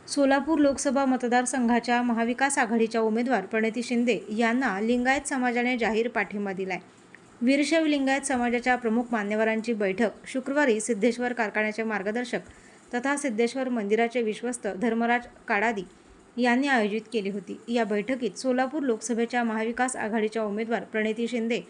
सोलापूर लोकसभा मतदारसंघाच्या महाविकास आघाडीच्या उमेदवार प्रणिती शिंदे यांना लिंगायत समाजाने जाहीर पाठिंबा दिलाय। वीरशैव लिंगायत समाजाच्या प्रमुख मान्यवरांची बैठक शुक्रवारी सिद्धेश्वर कारखान्याचे मार्गदर्शक तथा सिद्धेश्वर मंदिराचे विश्वस्त धर्मराज काडादी यांनी आयोजित केली होती। या बैठकीत सोलापूर लोकसभेच्या महाविकास आघाडीच्या उमेदवार प्रणिती शिंदे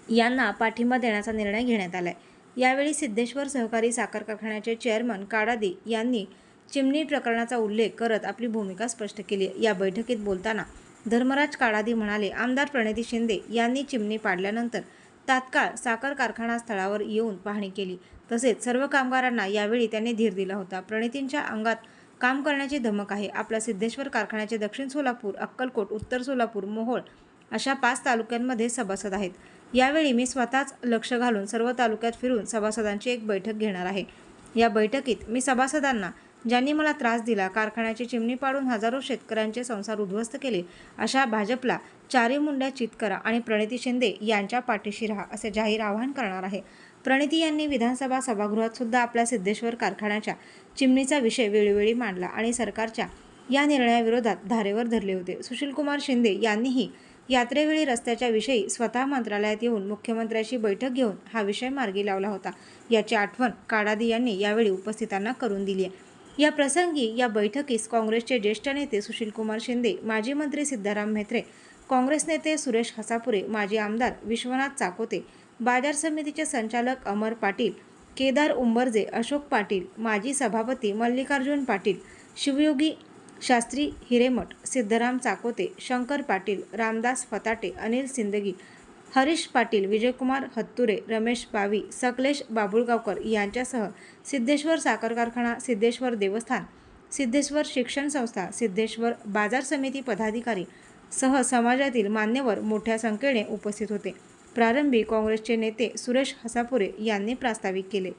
यांना पाठिंबा देण्याचा निर्णय घेण्यात आलाय। यावेळी सिद्धेश्वर सहकारी साखर कारखान्याचे चेअरमन काडादी यांनी चिमणी प्रकरणाचा उल्लेख करत आपली भूमिका स्पष्ट केली। या बैठकीत बोलताना धर्मराज काडादी म्हणाले, आमदार प्रणिती शिंदे यांनी चिमणी पाडल्यानंतर तात्काळ साखर कारखाना स्थळावर येऊन पाहणी केली। तसेच सर्व कामगारांना यावेळी त्यांनी धीर दिला होता। प्रणितींच्या अंगात काम करण्याची धमक आहे। आपला सिद्धेश्वर कारखान्याचे दक्षिण सोलापूर, अक्कलकोट, उत्तर सोलापूर, मोहोळ अशा 5 तालुक्यांमध्ये सभासद आहेत। यावेळी मी स्वतःच लक्ष घालून सर्व तालुक्यात फिरून सभासदांची एक बैठक घेणार आहे। या बैठकीत मी सभासदांना ज्यांनी मला त्रास दिला, कारखान्याची चिमणी पाडून हजारो शेतकऱ्यांचे संसार उद्ध्वस्त केले, अशा भाजपला चारी मुंड्या चित करा आणि प्रणिती शिंदे यांच्या पाठीशी राहा, असे जाहीर आवाहन करणार आहे। प्रणिती यांनी विधानसभा सभागृहात सुद्धा आपल्या सिद्धेश्वर कारखान्याच्या चिमणीचा विषय वेळोवेळी मांडला आणि सरकारच्या या निर्णयाविरोधात धारेवर धरले होते। सुशीलकुमार शिंदे यांनीही यात्रेवेळी रस्त्याच्या विषयी स्वतः मंत्रालयात येऊन मुख्यमंत्र्यांशी बैठक घेऊन हा विषय मार्गी लावला होता, याची आठवण काडादी यांनी यावेळी उपस्थितांना करून दिली आहे। या प्रसंगी या बैठकीस काँग्रेसचे ज्येष्ठ नेते सुशीलकुमार शिंदे, माजी मंत्री सिद्धाराम म्हेत्रे, काँग्रेस नेते सुरेश हसापुरे, माजी आमदार विश्वनाथ चाकोते, बाजार समितीचे संचालक अमर पाटील, केदार उंबरजे, अशोक पाटील, माजी सभापती मल्लिकार्जुन पाटील, शिवयोगी शास्त्री हिरेमठ, सिद्धराम चाकोते, शंकर पाटील, रामदास फताटे, अनिल सिंदगी, हरीश पाटील, विजयकुमार हत्तुरे, रमेश बावी, सकलेश बाबुळगावकर यांच्यासह सिद्धेश्वर साखर कारखाना, सिद्धेश्वर देवस्थान, सिद्धेश्वर शिक्षण संस्था, सिद्धेश्वर बाजार समिती पदाधिकारी सह समाजातील मान्यवर मोठ्या संख्येने उपस्थित होते। प्रारंभी काँग्रेसचे नेते सुरेश हसापुरे यांनी प्रास्ताविक केले।